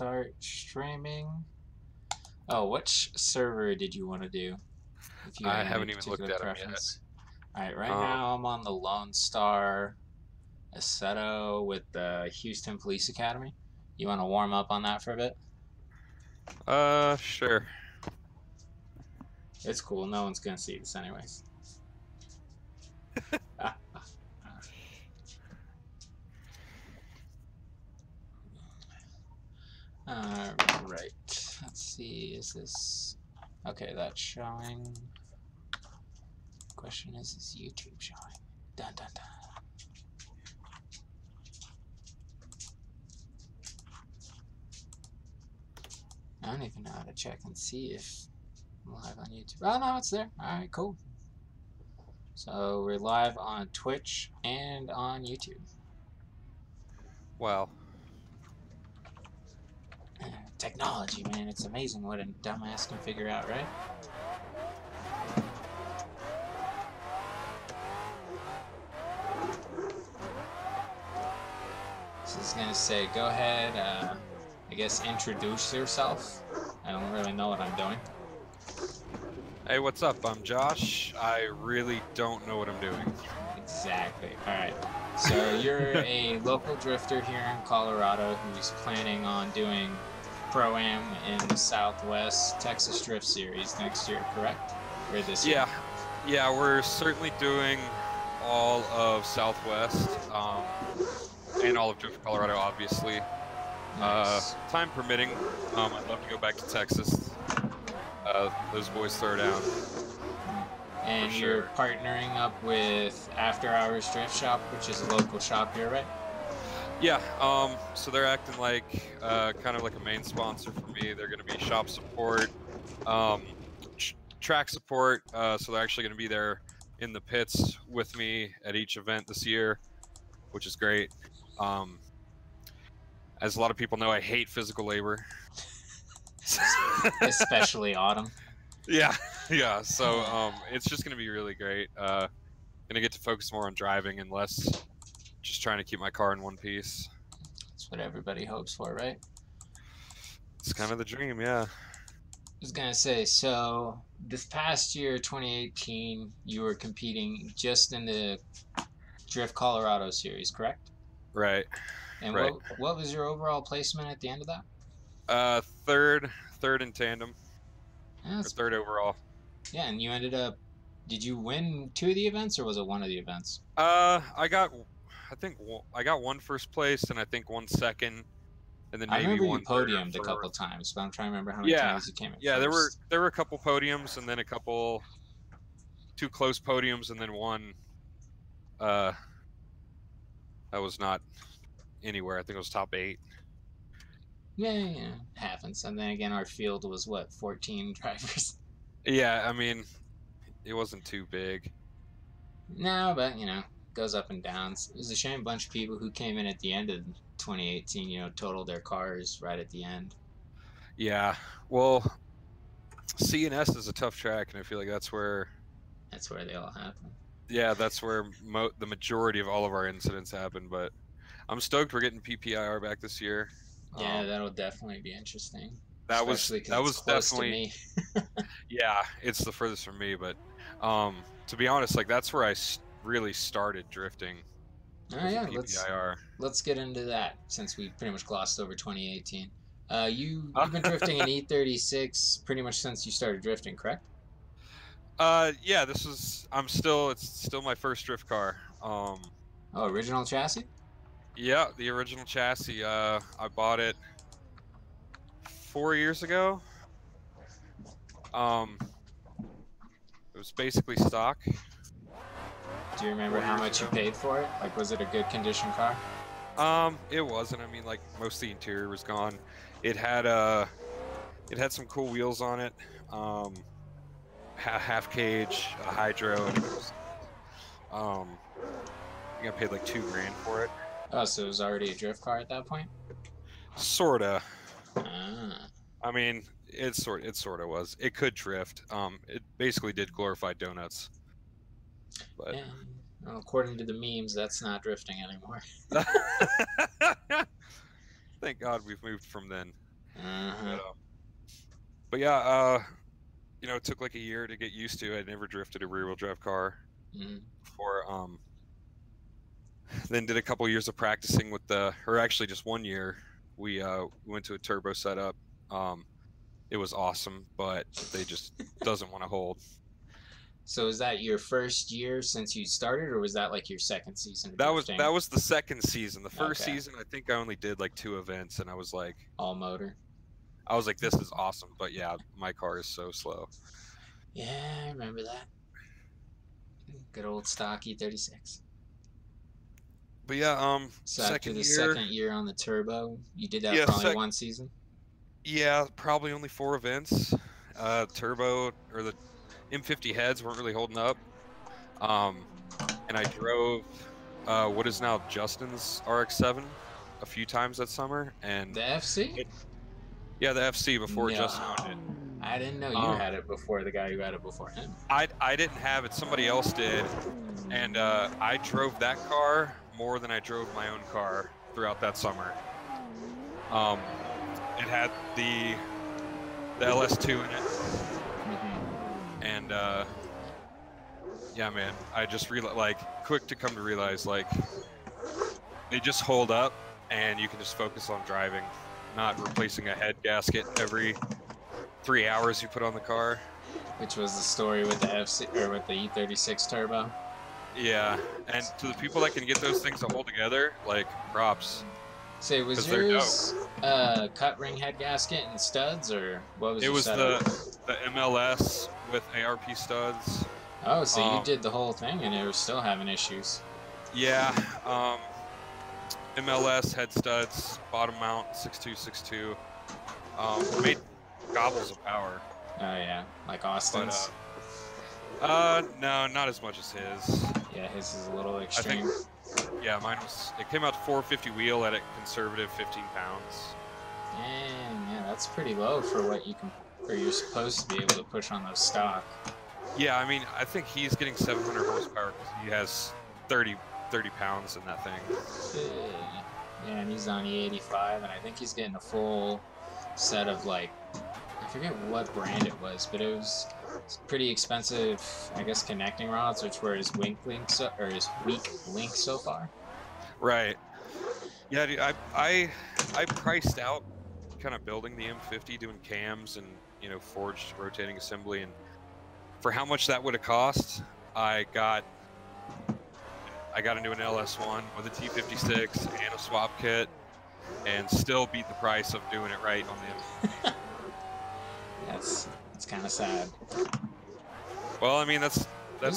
start streaming. Oh, which server did you want to do? If you I had any haven't even particular looked at them yet. preference. Alright, right Um, now I'm on the Lone Star Assetto with the Houston Police Academy. You want to warm up on that for a bit? sure. It's cool. No one's going to see this anyways. Alright. Let's see. Is this... Okay, that's showing. Question is YouTube showing? Dun dun dun. I don't even know how to check and see if I'm live on YouTube. Oh, no, it's there. Alright, cool. So we're live on Twitch and on YouTube. Wow. Technology, man. It's amazing what a dumbass can figure out, right? So it's going to say, go ahead, I guess introduce yourself. I don't really know what I'm doing. Hey, what's up? I'm Josh. I really don't know what I'm doing. Exactly. Alright. So you're a local drifter here in Colorado who's planning on doing Pro-Am in the Southwest Texas Drift Series next year, correct? Or this year? Yeah, we're certainly doing all of Southwest, and all of Drift Colorado, obviously. Nice. Time permitting, I'd love to go back to Texas. Those boys throw down. And you're partnering up with After Hours Drift Shop, which is a local shop here, right? Yeah, so they're acting like kind of like a main sponsor for me. They're going to be shop support, track support, so they're actually going to be there in the pits with me at each event this year, which is great. As a lot of people know, I hate physical labor. Especially autumn. Yeah, so it's just going to be really great. Going to get to focus more on driving and less just trying to keep my car in one piece. That's what everybody hopes for, right? It's kind of the dream, yeah. I was gonna say, so this past year, 2018, you were competing just in the Drift Colorado series, correct? Right. And Right. what was your overall placement at the end of that? Third in tandem, Yeah, or third overall. yeah, and you ended up. Did you win two of the events, or was it one of the events? I got one first place, and I think one second, and then I maybe remember you one third or podiumed a couple fourth. times, but I'm trying to remember how many Yeah, times you came in yeah. first. There were a couple podiums, and then two close podiums, and then one uh that was not anywhere. I think it was top 8. Yeah, happens. And then again, our field was what, 14 drivers? Yeah, I mean, it wasn't too big. No, but goes up and down. It was a shame a bunch of people who came in at the end of 2018, totaled their cars right at the end. Yeah, well, CNS is a tough track, and I feel like that's where they all happen. yeah, that's where the majority of all of our incidents happen. But I'm stoked we're getting PPIR back this year. Yeah, that'll definitely be interesting. That was Especially because it's close definitely to me. yeah, it's the furthest from me. But to be honest, like that's where I really started drifting. Oh Was yeah, at PPIR. let's get into that since we pretty much glossed over 2018. You've been drifting in E36 pretty much since you started drifting, correct? Yeah, it's still my first drift car. Oh, original chassis? Yeah, the original chassis. I bought it 4 years ago. It was basically stock. Do you remember how much you paid for it? Like, was it a good condition car? It wasn't. I mean, like most of the interior was gone. It had some cool wheels on it. Half cage, a hydro, and it was, I think I paid like $2,000 for it. Oh, so it was already a drift car at that point? Sorta. Ah. I mean, it sorta was. It could drift. It basically did glorified donuts. But Yeah. Well, according to the memes, that's not drifting anymore. thank God we've moved from then. Uh-huh. But yeah, you know, it took like a year to get used to. I'd never drifted a rear-wheel drive car before. Then did a couple years of practicing with or actually just 1 year. We went to a turbo setup. It was awesome, but they just doesn't want to hold. So is that your first year since you started, or was that like your second season of That was drifting? that was the second season. The first Okay. season, I think I only did like 2 events, and All motor. I was like, this is awesome. But yeah, my car is so slow. Yeah, I remember that. Good old stock E36. But yeah, So after second the year, second year on the turbo, you did that yeah, for only one season? yeah, probably only 4 events. Turbo or the M50 heads weren't really holding up. And I drove what is now Justin's RX-7 a few times that summer, and The FC? yeah, the FC before No. Justin owned it. I didn't know you had it before the guy who had it before him. I didn't have it. Somebody else did, and I drove that car more than I drove my own car throughout that summer. It had the LS2 in it, and yeah, man, I just quick to come to realize like they just hold up, and you can just focus on driving, not replacing a head gasket every 3 hours you put on the car. Which was the story with the FC or with the E36 turbo. Yeah, and to the people that can get those things to hold together, like, props. So was yours cut ring head gasket and studs, or what was it? Your Was setup? the MLS with ARP studs. Oh, so you did the whole thing and it was still having issues. Yeah, MLS head studs, bottom mount 6262. Made gobbles of power. Oh yeah, like Austin's. But, no, not as much as his. Yeah, his is a little extreme. Yeah, it came out to 450 wheel at a conservative 15 pounds. Dang, yeah, that's pretty low for what you're supposed to be able to push on those stock. Yeah, I mean, I think he's getting 700 horsepower because he has 30 pounds in that thing. Yeah, and he's on E85, and I think he's getting a full set of, like, I forget what brand it was, but it was pretty expensive, I guess, connecting rods, which were his weak link so far. Right. Yeah, dude, I priced out kind of building the M50, doing cams and, you know, forged rotating assembly, and for how much that would have cost, I got into an LS1 with a T56 and a swap kit, and still beat the price of doing it right on the M50. That's kind of sad. Well, I mean, that's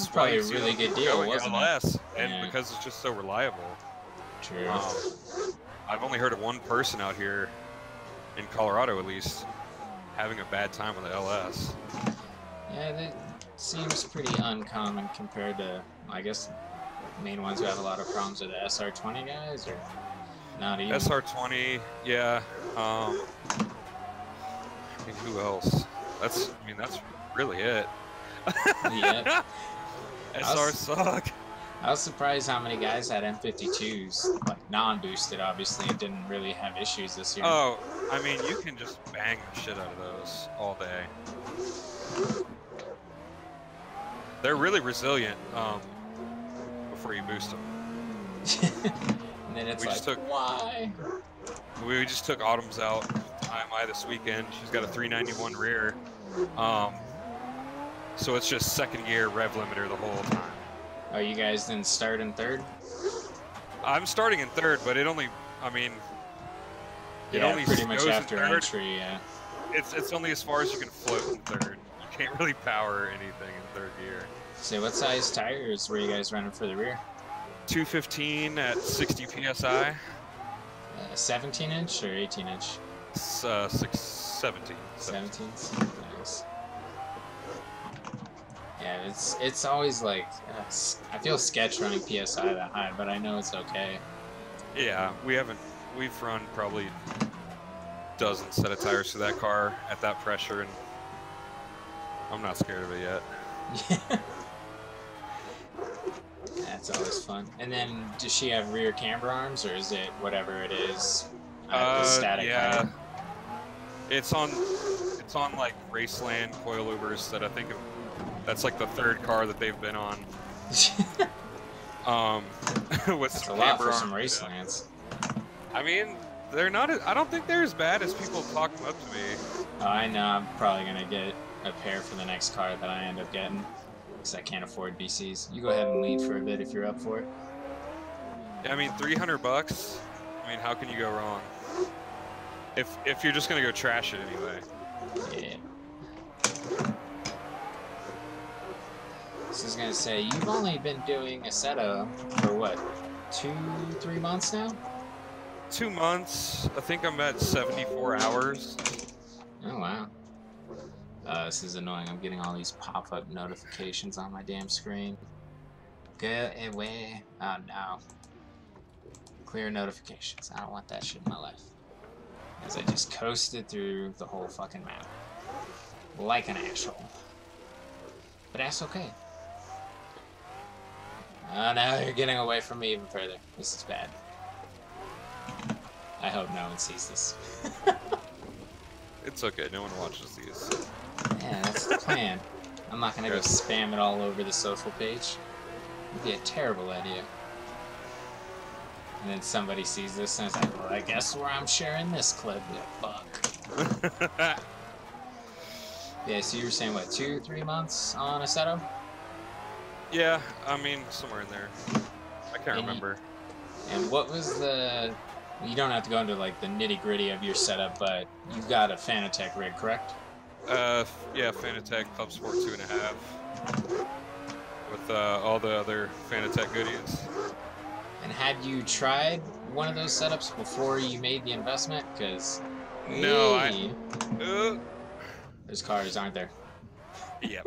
probably a really good deal, wasn't it? And yeah. because it's just so reliable. True. I've only heard of one person out here in Colorado, at least, having a bad time with the LS. Yeah, that seems pretty uncommon compared to, I guess, main ones who have a lot of problems with the SR20 guys, or not even. SR20, yeah. I mean, who else? That's really it. Yeah. SR suck. I was surprised how many guys had M52s, like non-boosted, obviously, and didn't really have issues this year. Oh, I mean, you can just bang the shit out of those all day. They're really resilient before you boost them. And then it's why? We just took Autumn's out IMI this weekend. She's got a 391 rear. So it's just second gear rev limiter the whole time. Oh, you guys didn't start in third? I'm starting in third, but it only, I mean, it yeah, only pretty much goes after in third. Entry, yeah. It's only as far as you can float in third. You can't really power anything in third gear. So what size tires were you guys running for the rear? 215 at 60 psi. 17-inch or 18-inch? 17. 17. Nice. Yeah, it's always like I feel sketch running PSI that high, but I know it's okay. Yeah, we've run probably dozens set of tires to that car at that pressure, and I'm not scared of it yet. Yeah. That's always fun. And then does she have rear camber arms, or is it whatever it is? The static yeah. height? It's on like Raceland coilovers that I think that's like the third car that they've been on. With That's a lot for some Racelands. I mean, they're not. I don't think they're as bad as people talk them up to me. Oh, I know. I'm probably gonna get a pair for the next car that I end up getting, because I can't afford BCs. You go ahead and lead for a bit if you're up for it. Yeah, I mean, $300. I mean, how can you go wrong? If you're just gonna go trash it anyway. Yeah. So I was gonna say, you've only been doing assetto for what, 2-3 months now? 2 months. I think I'm at 74 hours. Oh wow. This is annoying. I'm getting all these pop-up notifications on my damn screen. Go away. Oh no. Clear notifications. I don't want that shit in my life. As I just coasted through the whole fucking map. Like an asshole. But that's okay. Oh, now you're getting away from me even further. This is bad. I hope no one sees this. It's okay. No one watches these. Yeah, that's the plan. I'm not gonna go spam it all over the social page. It'd be a terrible idea. And then somebody sees this and is like, well, I guess where I'm sharing this clip. Yeah, fuck. Yeah, so you were saying, what, 2-3 months on assetto? Yeah, I mean, somewhere in there. I can't remember. And what was the... You don't have to go into, like, the nitty-gritty of your setup, but you've got a Fanatec rig, correct? Yeah, Fanatec Club Sport 2.5. With all the other Fanatec goodies. And had you tried one of those setups before you made the investment? Because... No, There's cars, aren't there? Yep.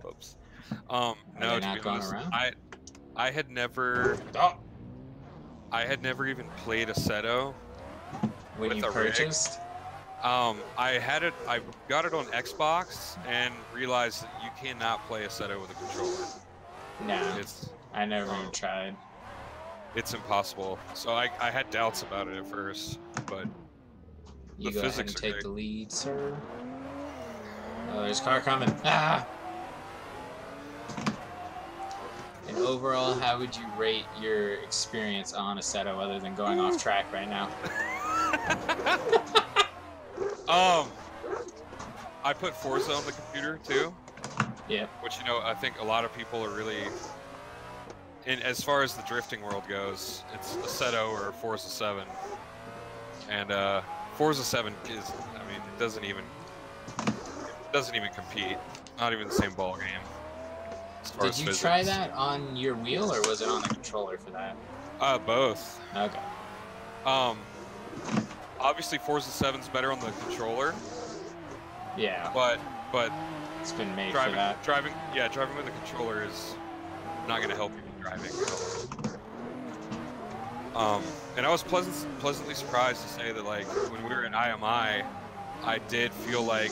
Oops. No, to be honest, I had never... Oh. I had never even played assetto. When you purchased? I got it on Xbox and realized that you cannot play assetto with a controller. No, I never even tried. It's impossible. So I had doubts about it at first, but you the go ahead and physics take the lead, sir. Oh, there's a car coming. Ah! And overall, how would you rate your experience on assetto other than going off track right now? I put Forza on the computer too. Yep. Which, you know, I think a lot of people are really... as far as the drifting world goes, it's assetto or Forza 7. And Forza 7 is, I mean, it doesn't even compete. Not even the same ball game. Did you try that on your wheel, or was it on the controller for that? Both. Okay. Obviously Forza 7's better on the controller. Yeah. But it's been made driving, for that. driving with the controller is not going to help you with driving. And I was pleasantly surprised to say that, like, when we were in IMI, I did feel like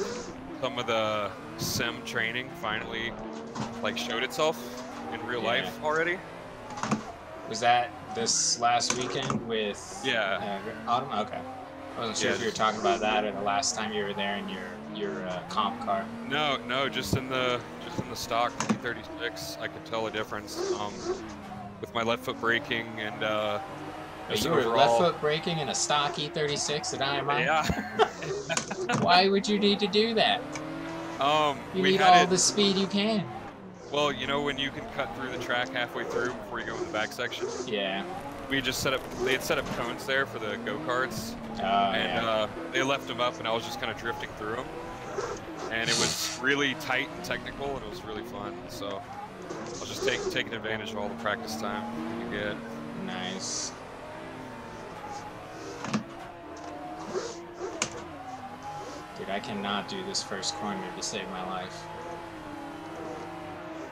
some of the sim training finally, like, showed itself in real life already. Was that this last weekend with Autumn? Okay. I wasn't sure if you were talking about that or the last time you were there in your comp car. No, just in the stock E36, I could tell a difference with my left foot braking and you were left foot braking in a stock E36 at IMI? Yeah. Why would you need to do that? You need all the speed you can. Well, you know when you can cut through the track halfway through before you go in the back section? Yeah. We just they had set up cones there for the go-karts. They left them up and I was just kind of drifting through them. And it was really tight and technical and it was really fun. So I was just taking advantage of all the practice time you get. Nice. Dude, I cannot do this first corner to save my life.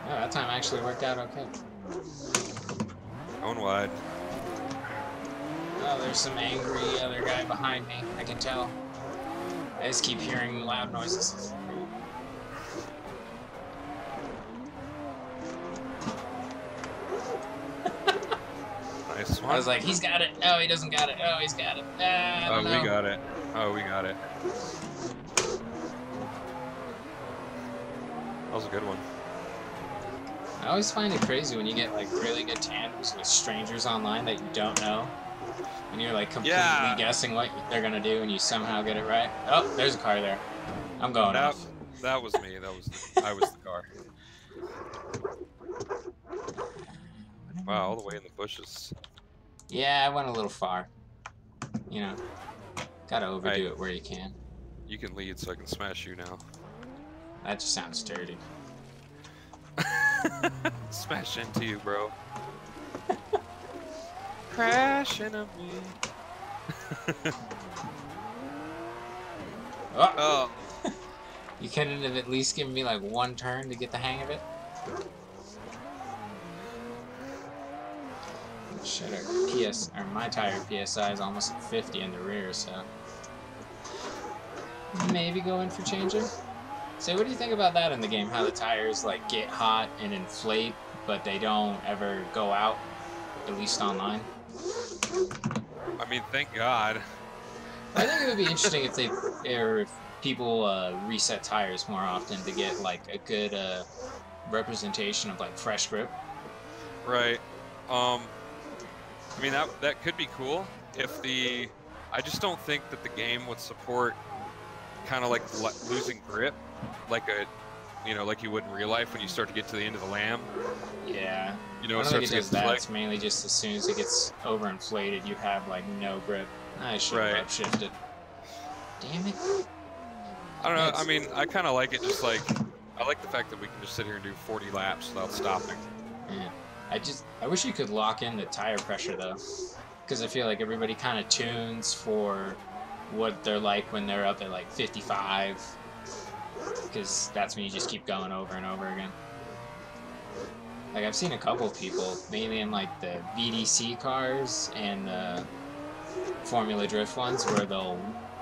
Oh, that time actually worked out okay. Going wide. Oh, there's some angry other guy behind me. I can tell. I just keep hearing loud noises. Nice one. I was like, he's got it. Oh, he doesn't got it. Oh, he's got it. I don't know. We got it. Oh, we got it. That was a good one. I always find it crazy when you get like really good tandems with strangers online that you don't know. And you're like completely guessing what they're gonna do and you somehow get it right. Oh, there's a car there. I'm going off. That was me. I was the car. Wow, all the way in the bushes. Yeah, I went a little far. You know, gotta overdo it where you can. You can lead so I can smash you now. That just sounds dirty. Smash into you, bro. Crash into me. Oh. You couldn't have at least given me like one turn to get the hang of it? Shit, my tire PSI is almost at 50 in the rear, so maybe go in for changing. So what do you think about that in the game? How the tires like get hot and inflate, but they don't ever go out, at least online? I mean, thank God. I think it would be interesting if people reset tires more often to get like a good representation of like fresh grip. Right. I mean that could be cool if I just don't think that the game would support kind of like losing grip, like like you would in real life when you start to get to the end of the lamb. Yeah. You know, I don't think it does that. Like, it's mainly just as soon as it gets overinflated, you have like no grip. I should have upshifted. Damn it. I don't know. I mean, I kind of like it. Just like I like the fact that we can just sit here and do 40 laps without stopping. Yeah. I wish you could lock in the tire pressure though, because I feel like everybody kind of tunes for what they're like when they're up at like 55, because that's when you just keep going over and over again. Like I've seen a couple of people, mainly in like the VDC cars and the Formula Drift ones, where they'll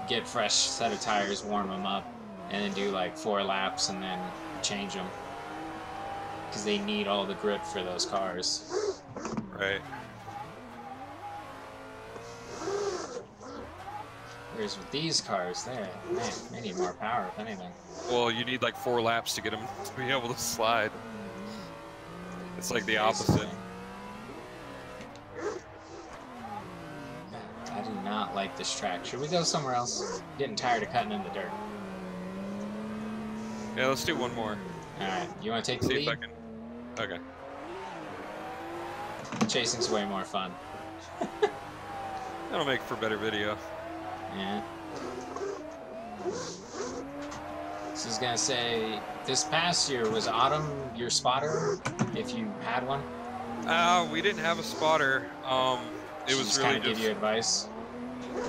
get fresh set of tires, warm them up, and then do like 4 laps and then change them. Because they need all the grip for those cars. Right. Whereas with these cars, they need more power, if anything. Well, you need like 4 laps to get them to be able to slide. It's like the opposite. I do not like this track. Should we go somewhere else? I'm getting tired of cutting in the dirt. Yeah, let's do one more. Alright, you want to take the lead? See if I can... Okay. Chasing's way more fun. That'll make for better video. Yeah. This is gonna say, this past year, was Autumn your spotter, if you had one? We didn't have a spotter. It was really just give you advice.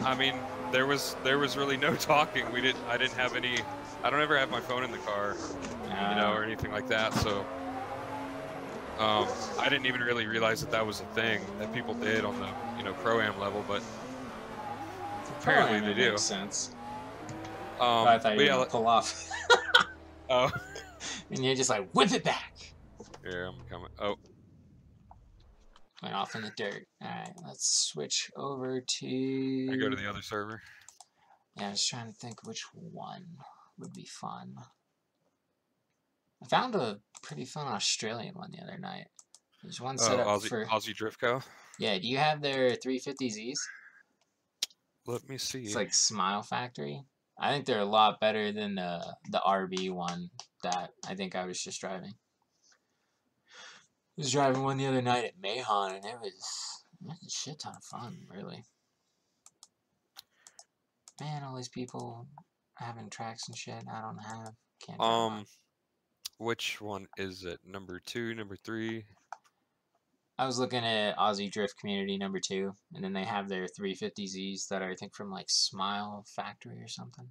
I mean, there was really no talking. I didn't have any. I don't ever have my phone in the car, you know, or anything like that. So, I didn't even really realize that was a thing that people did on the pro-am level, but apparently they do. Makes sense. I thought you were gonna pull off. Oh. And you're just like, whip it back. Here, I'm coming. Oh. Went off in the dirt. Alright, let's switch over to... I go to the other server. Yeah, I was trying to think which one would be fun. I found a pretty fun Australian one the other night. There's one set up for... Aussie Drift Co? Yeah, do you have their 350Zs? Let me see. It's like Smile Factory. I think they're a lot better than the RB one that I think I was just driving. I was driving one the other night at Mahon, and it was a shit ton of fun, really. Man, all these people having tracks and shit I don't have. Can't drive on. Which one is it? Number 2, number 3? I was looking at Aussie Drift Community number 2, and then they have their 350Zs that are, I think, from like Smile Factory or something.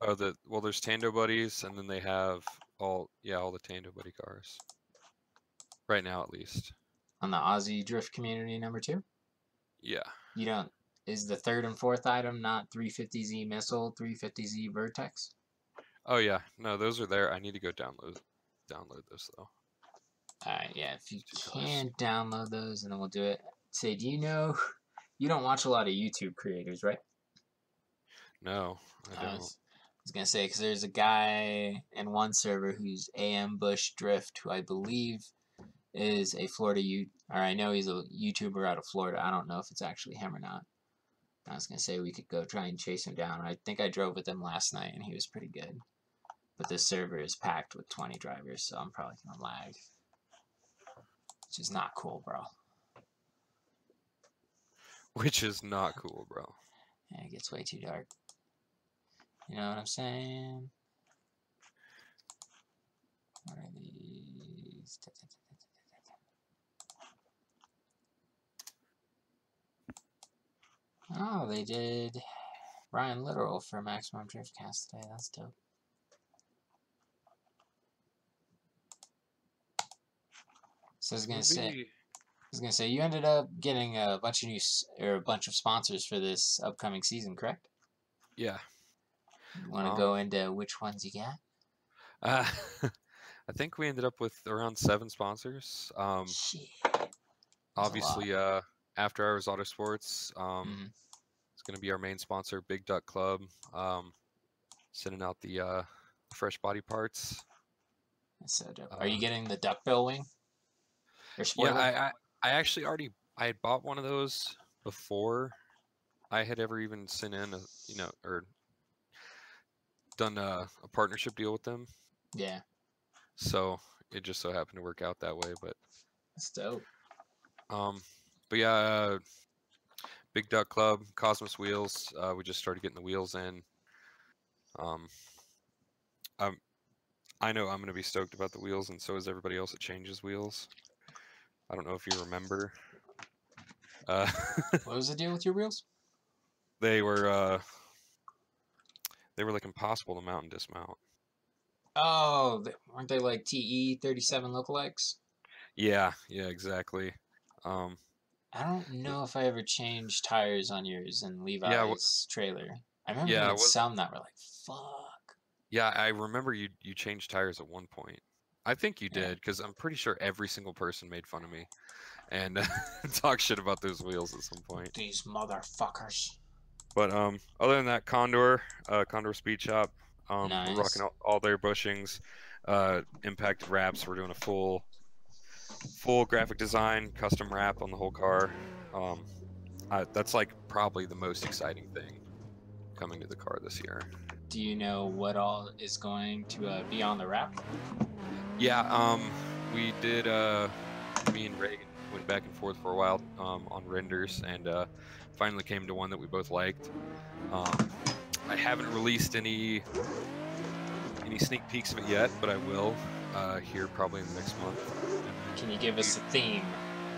Oh, well, there's Tando Buddies, and then they have all the Tando Buddy cars. Right now, at least. On the Aussie Drift Community number 2? Yeah. You don't... Is the 3rd and 4th item not 350Z Missile, 350Z Vertex? Oh, yeah. No, those are there. I need to go download those, though. Alright, yeah, if you can download those and then we'll do it. Say, do you know, you don't watch a lot of YouTube creators, right? No, I I don't. was gonna say, because there's a guy in one server who's AM Bush Drift, who I believe is a Florida or I know he's a YouTuber out of Florida. I don't know if it's actually him or not. I was gonna say we could go try and chase him down. I think I drove with him last night and he was pretty good. But this server is packed with 20 drivers, so I'm probably gonna lag. Which is not cool, bro. Which is not cool, bro. Yeah, it gets way too dark. You know what I'm saying? What are these? Oh, they did Ryan Literal for Maximum Driftcast today. That's dope. So I was gonna say you ended up getting a bunch of a bunch of sponsors for this upcoming season, correct? Yeah. You want to go into which ones you got? I think we ended up with around 7 sponsors. Shit. Obviously, After Hours Autosports. It's going to be our main sponsor, Big Duck Club. Sending out the fresh body parts. That's so dope. Are you getting the duckbill wing? Or spoiler? Yeah, I actually I had bought one of those before I had ever even sent in or done a partnership deal with them. Yeah. So it just so happened to work out that way, but that's dope. But yeah, Big Duck Club, Cosmos Wheels. We just started getting the wheels in. I know I'm going to be stoked about the wheels, and so is everybody else that changes wheels. I don't know if you remember. What was the deal with your wheels? They were like impossible to mount and dismount. Oh, weren't they like TE 37 lookalikes? Yeah, exactly. I don't know if I ever changed tires on yours in Levi's trailer. I remember getting some that were like, fuck. Yeah, I remember you changed tires at one point. I think you did, because I'm pretty sure every single person made fun of me and talk shit about those wheels at some point. These motherfuckers. But other than that, Condor Speed Shop, nice. We're rocking all their bushings, impacted wraps. We're doing a full graphic design, custom wrap on the whole car. That's like probably the most exciting thing coming to the car this year. Do you know what all is going to be on the wrap? Yeah, we did. Me and Reagan went back and forth for a while on renders, and finally came to one that we both liked. I haven't released any sneak peeks of it yet, but I will here probably in the next month. Can you give us a theme,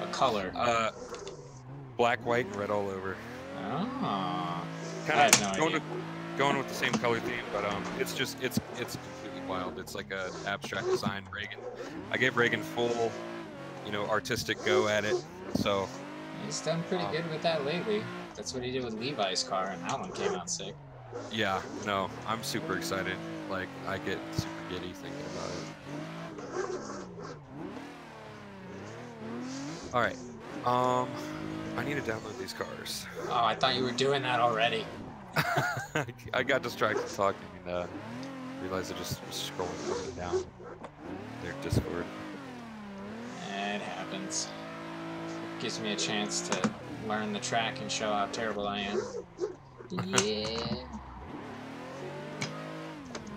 a color? Black, white, and red all over. Oh. Kind of going with the same color theme, but it's completely wild. It's like a abstract design. I gave Reagan full, artistic go at it. So he's done pretty good with that lately. That's what he did with Levi's car, and that one came out sick. Yeah, no, I'm super excited. Like, I get super giddy thinking about it. All right, I need to download these cars. Oh, I thought you were doing that already. I got distracted talking and realized I just was scrolling up and down their Discord. It happens. Gives me a chance to learn the track and show how terrible I am. Yeah.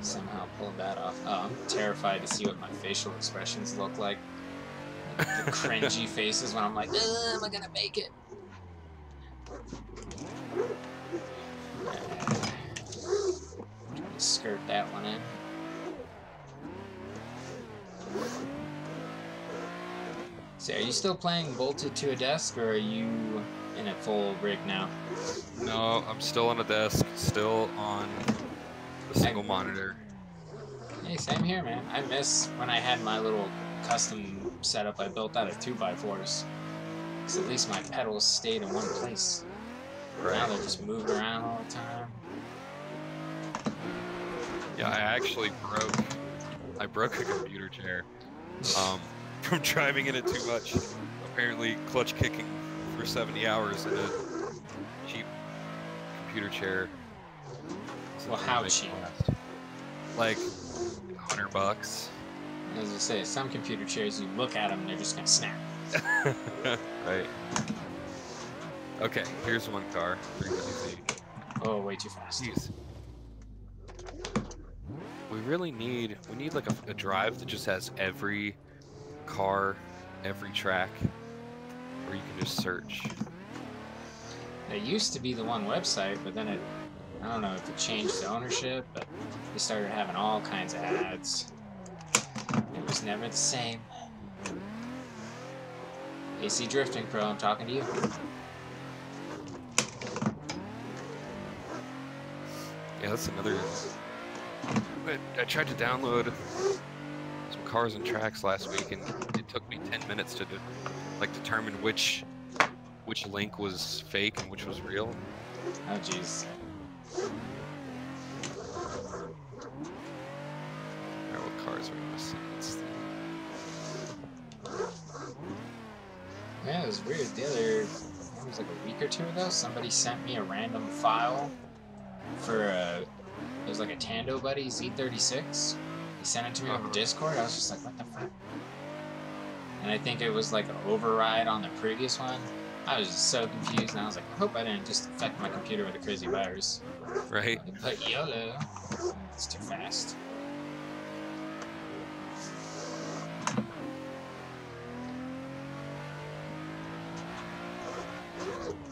Somehow pulled that off. Oh, I'm terrified to see what my facial expressions look like. The cringy faces when I'm like, am I gonna make it? Skirt that one in. So, are you still playing bolted to a desk, or are you in a full rig now? No, I'm still on a desk, still on the single monitor. Hey, same here, man. I miss when I had my little custom setup I built out of 2x4s. Because at least my pedals stayed in one place. Right. Now they're just moved around all the time. Yeah, I actually broke a computer chair. from driving in it too much. Apparently, clutch kicking for 70 hours in a cheap computer chair. Well, how cheap? Like $100. As I say, some computer chairs, you look at them and they're just gonna snap. Right. Okay, here's one car. 350. Oh, way too fast. Jeez. We need like a drive that just has every car, every track, where you can just search. There used to be the one website, but then I don't know if it changed the ownership, but they started having all kinds of ads. It was never the same. AC Drifting Pro, I'm talking to you. Yeah, that's another. I tried to download some Cars and Tracks last week, and it took me 10 minutes to determine which link was fake and which was real. Oh, jeez. Alright, what cars are we gonna see? Yeah, it was weird. It was like a week or two ago, somebody sent me a random file for it was like a Tando Buddy Z36. He sent it to me over Discord. I was just like, what the fuck? And I think it was like an override on the previous one. I was just so confused, and I was like, I hope I didn't just infect my computer with a crazy virus. Right. But YOLO. It's too fast.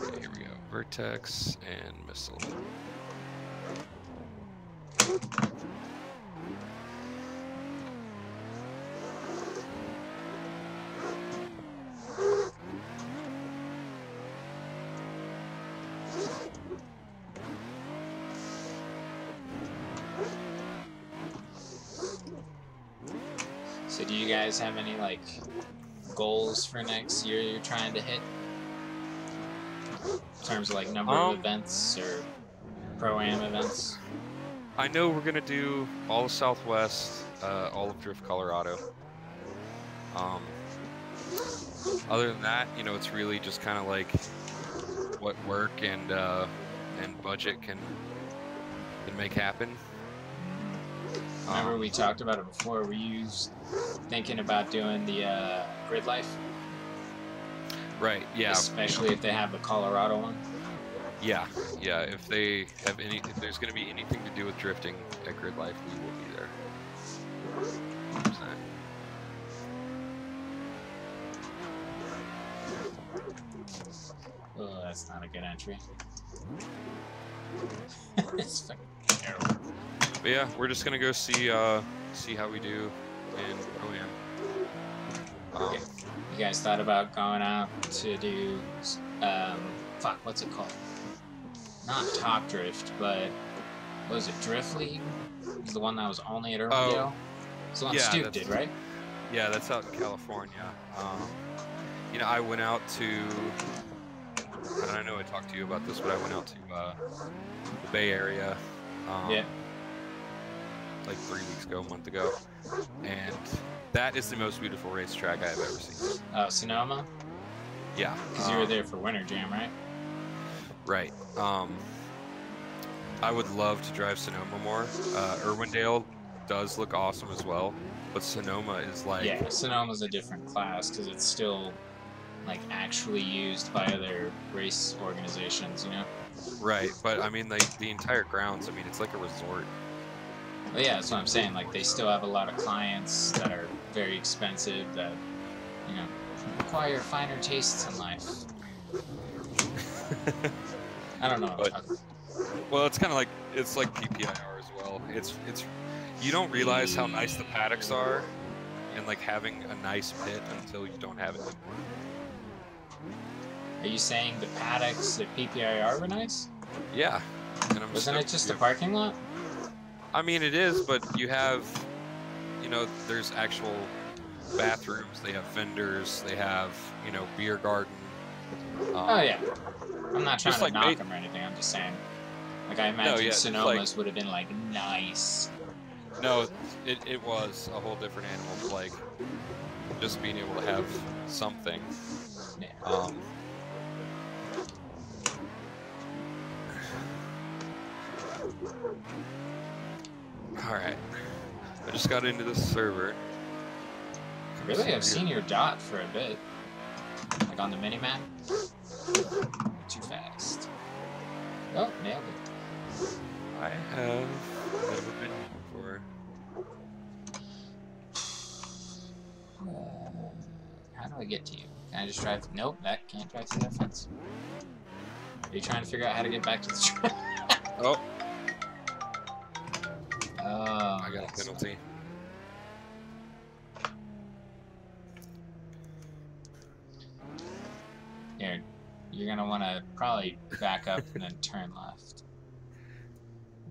Okay, here we go. Vertex and Missile. So do you guys have any like goals for next year you're trying to hit? In terms of like number of events or Pro-Am events? I know we're gonna do all of Southwest, all of Drift, Colorado. Other than that, you know, it's really just kind of like what work and budget can make happen. Remember we talked about it before. Were you thinking about doing the Grid Life? Right. Yeah. Especially if they have the Colorado one. Yeah. Yeah. If there's going to be anything to do with drifting at Grid Life, we will be there. 100%. Oh, that's not a good entry. It's fucking terrible. But yeah, we're just gonna go see how we do in Pro-Am. You guys thought about going out to do fuck, what's it called? Not Top Drift, but what was it, Drift League? It was the one that was only at Urbandale? It's the one Stu did, right? Yeah, that's out in California. You know, I went out to, and I know I talked to you about this, but I went out to the Bay Area. Yeah. Like 3 weeks ago, a month ago, and that is the most beautiful racetrack I have ever seen. Oh, Sonoma? Yeah. Because you were there for Winter Jam, right? Right. I would love to drive Sonoma more. Urbandale does look awesome as well, but Sonoma is like... Yeah, Sonoma's a different class because it's still like actually used by other race organizations, you know? Right, but I mean, like the entire grounds, I mean, it's like a resort. Well, yeah, that's what I'm saying. Like, they still have a lot of clients that are very expensive that, you know, require finer tastes in life. I don't know. But, well, it's kind of like, it's like PPIR as well. It's you don't realize how nice the paddocks are and like having a nice pit until you don't have it anymore. Are you saying the paddocks at PPIR were nice? Yeah. And Wasn't it just a parking lot? I mean, it is, but you have, you know, there's actual bathrooms, they have vendors, they have, you know, beer garden. Oh, yeah. I'm not trying to like knock them or anything, I'm just saying. Like, I imagine Sonomas would have been, like, nice. No, it was a whole different animal. Like, just being able to have something. Yeah. Alright. I just got into this server. Really? I've seen your dot for a bit. Like on the minimap. Too fast. Oh, nailed it. I have never been here before. How do I get to you? Can I just drive? Nope, that can't drive through that fence. Are you trying to figure out how to get back to the track? Oh. Oh, I got a penalty. Here, you're gonna want to probably back up and then turn left.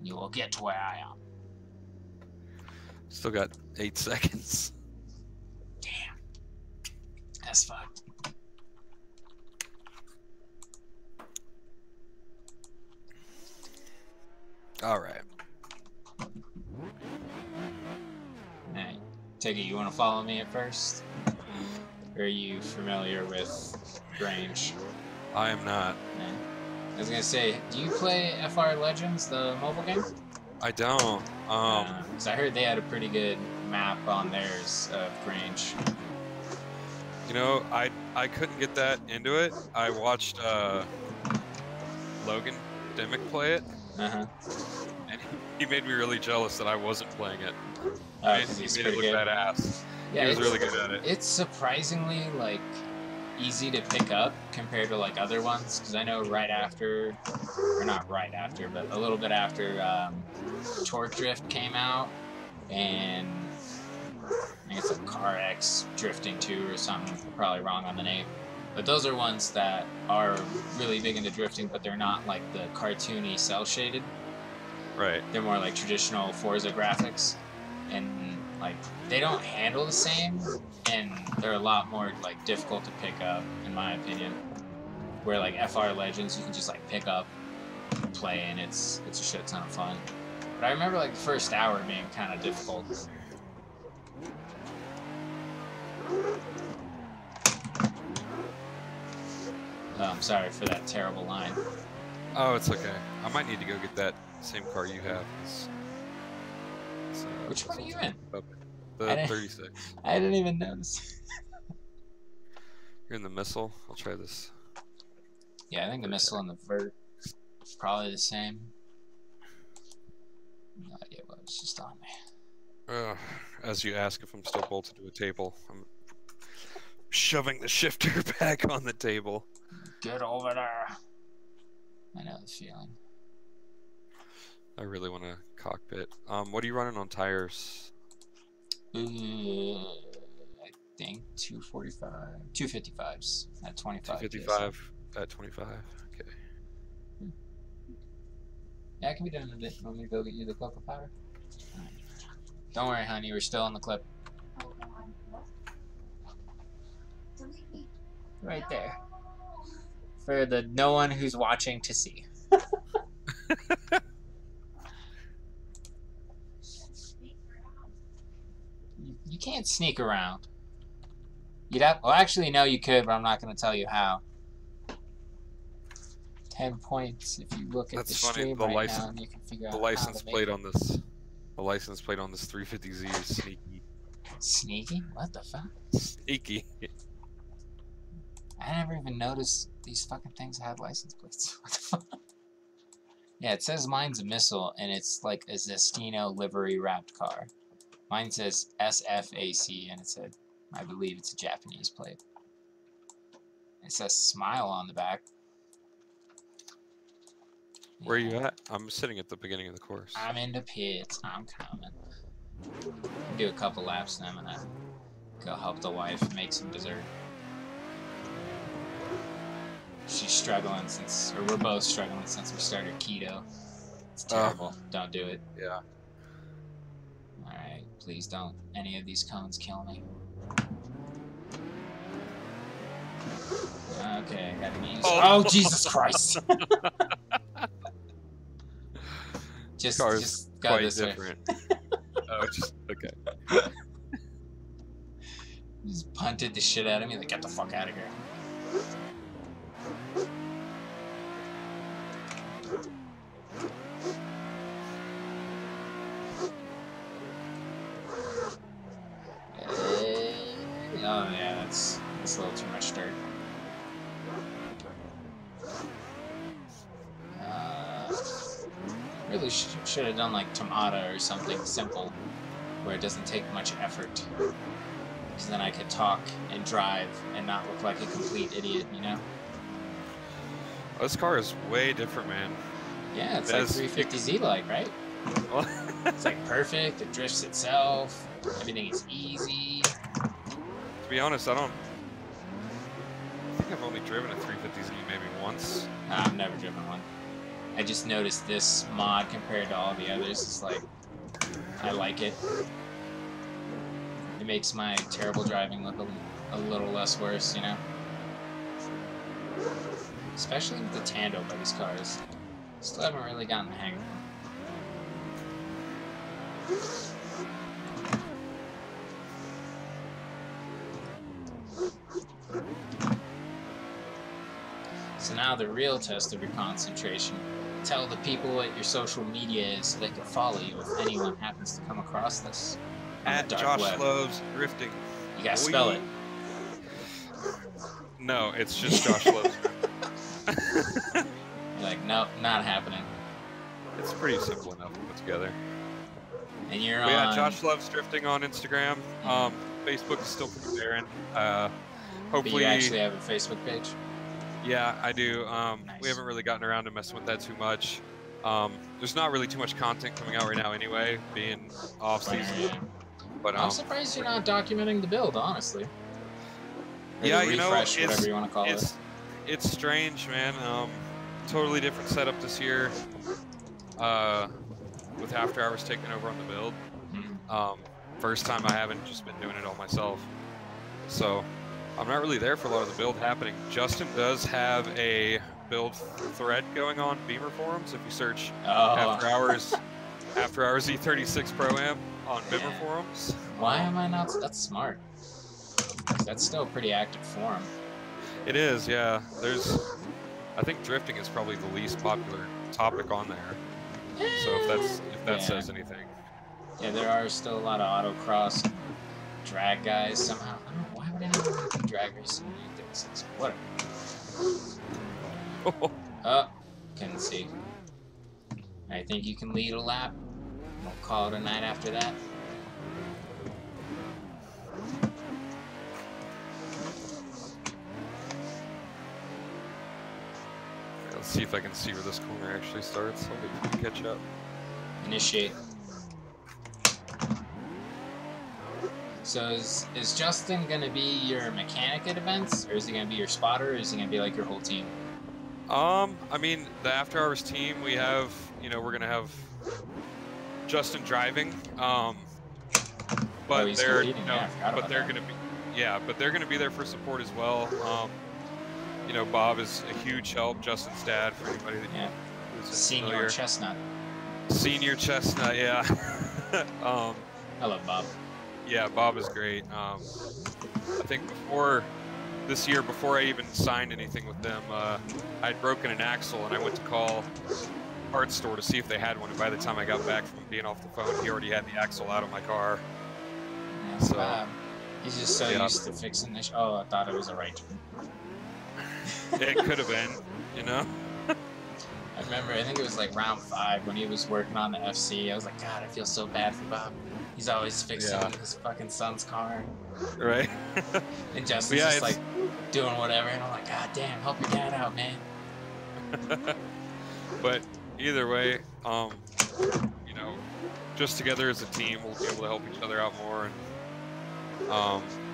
You will get to where I am. Still got 8 seconds. Damn. That's fucked. Alright. Alright. Take it you want to follow me at first? Or are you familiar with Grange? I am not. Yeah. I was gonna say, do you play FR Legends, the mobile game? I don't. Because I heard they had a pretty good map on theirs of Grange. You know, I couldn't get that into it. I watched Logan Demick play it. Uh-huh. And he made me really jealous that I wasn't playing it. Because He he's made it pretty look good. badass. Yeah, He was really good at it. It's surprisingly, like, easy to pick up compared to, like, other ones. Because I know right after, or not right after, but a little bit after Torque Drift came out, and I think it's like Car X Drifting 2 or something. I'm probably wrong on the name. But those are ones that are really big into drifting, but they're not like the cartoony cel-shaded. Right. They're more like traditional Forza graphics. And like they don't handle the same, and they're a lot more like difficult to pick up, in my opinion. Where like FR Legends, you can just like pick up, and play, and it's a shit ton of fun. But I remember like the first hour being kind of difficult. Oh, I'm sorry for that terrible line. Oh, it's okay. I might need to go get that same car you have. Which one are you in? The 36. I didn't even notice. You're in the missile. I'll try this. Yeah, I think the missile and the vert is probably the same. No idea what was just on me. As you ask if I'm still bolted to a table, I'm shoving the shifter back on the table. Get over there. I know the feeling. I really want a cockpit. What are you running on tires? I think 245, 255s at 25. 255 at 25. Okay. Yeah, I can be done in a bit. Want me to go get you the cocoa powder? Don't worry, honey. We're still on the clip. Right there. For the no one who's watching to see. You can't sneak around. You'd have. Well, actually, no, you could, but I'm not going to tell you how. 10 points if you look at the stream right now, and you can figure out the license plate it. on this. The license plate on this 350Z is sneaky. Sneaky? What the fuck? Sneaky. I never even noticed these fucking things had license plates. What the fuck? Yeah, it says mine's a missile, and it's like a Zestino livery wrapped car. Mine says SFAC, and it said, I believe it's a Japanese plate. It says Smile on the back. Where are you at? I'm sitting at the beginning of the course. I'm in the pits. I'm coming. I'll do a couple laps, and I'm gonna go help the wife make some dessert. She's struggling since, or we're both struggling since we started keto. It's terrible. Don't do it. Yeah. Alright, please don't. Any of these cones kill me. Okay, I gotta use. Oh, Jesus Christ! just go quite this different. way. Oh, just okay. Just punted the shit out of me. Like, get the fuck out of here. Oh yeah, that's a little too much dirt. Really should have done like Tomata or something simple, where it doesn't take much effort. Because then I could talk and drive and not look like a complete idiot, you know? This car is way different, man. Yeah, it's like 350Z-like, right? It's like perfect, it drifts itself, everything is easy. To be honest, I think I've only driven a 350Z maybe once. Nah, I've never driven one. I just noticed this mod compared to all the others is like, I like it. It makes my terrible driving look a little less worse, you know? Especially with the tandem by these cars. Still haven't really gotten the hang of them. So now the real test of your concentration. Tell the people what your social media is so they can follow you if anyone happens to come across this. At Joshlovesdrifting. You gotta spell it. No, it's just Joshloves. You're like, nope, not happening. It's pretty simple enough to put together. And you're on... Yeah, Joshlovesdrifting on Instagram. Facebook is still pretty barren. Hopefully... But you actually have a Facebook page? Yeah, I do. Nice. We haven't really gotten around to messing with that too much. There's not really too much content coming out right now anyway, being off-season. Yeah. But I'm surprised you're not documenting the build, honestly. Or yeah, you know, whatever you want to call it. It's strange, man. Totally different setup this year. With After Hours taking over on the build. First time I haven't just been doing it all myself. So I'm not really there for a lot of the build happening. Justin does have a build thread going on Beamer forums. If you search After Hours E36 Pro-Am on Beamer forums. Why am I not? That's smart. That's still a pretty active forum. It is, yeah. I think drifting is probably the least popular topic on there. So if that says anything. Yeah, there are still a lot of autocross drag guys somehow. I don't know, why would anyone want to do drag racing? Whatever. Oh, couldn't see. I think you can lead a lap. We'll call it a night after that. Let's see if I can see where this corner actually starts. I'll wait for you to catch up. Initiate. So is Justin gonna be your mechanic at events, or is he gonna be your spotter, or is he gonna be like your whole team? I mean, the After Hours team, we have, we're gonna have Justin driving. But they're, they're gonna be there for support as well. Bob is a huge help. Justin's dad, for anybody that Senior familiar. Chestnut. Senior Chestnut, yeah. I love Bob. Yeah, Bob is great. I think before this year, before I even signed anything with them, I'd broken an axle and I went to call a parts store to see if they had one. And by the time I got back from being off the phone, he already had the axle out of my car. Yeah, so Bob. He's just so used to fixing this. Oh, I thought it was a right turn. It could have been, I remember, I think it was like round 5 when he was working on the FC. I was like, God, I feel so bad for Bob. He's always fixing his fucking son's car. Right. And Justin's just like doing whatever, and I'm like, God damn, help your dad out, man. But either way, just together as a team, we'll be able to help each other out more, and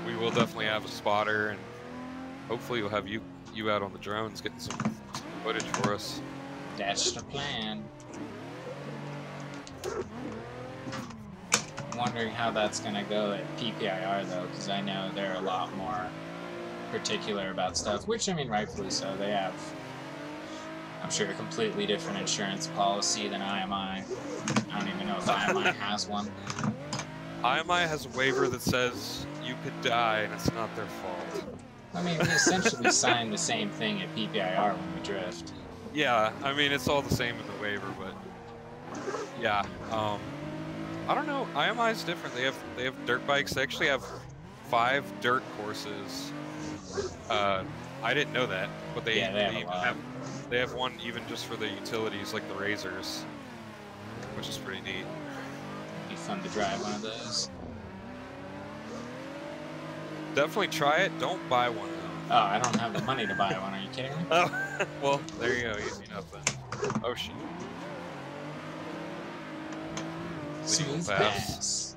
we will definitely have a spotter, and hopefully we'll have you out on the drones getting some footage for us. That's the plan. I'm wondering how that's going to go at PPIR, though, because I know they're a lot more particular about stuff, which, I mean, rightfully so. They have, I'm sure, a completely different insurance policy than IMI. I don't even know if IMI has one. IMI has a waiver that says you could die and it's not their fault. I mean, we essentially signed the same thing at PPIR when we drift. Yeah, I mean, it's all the same in the waiver, but yeah, I don't know. IMI is different. They have dirt bikes. They actually have 5 dirt courses. I didn't know that, but they have one even just for the utilities, like the Razors, which is pretty neat. It'd be fun to drive one of those. Definitely try it. Don't buy one though. Oh, I don't have the money to buy one. Are you kidding me? Oh, well, there you go. Easy enough then. Oh shit. Smooth pass.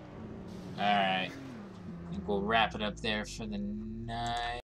Alright. I think we'll wrap it up there for the night.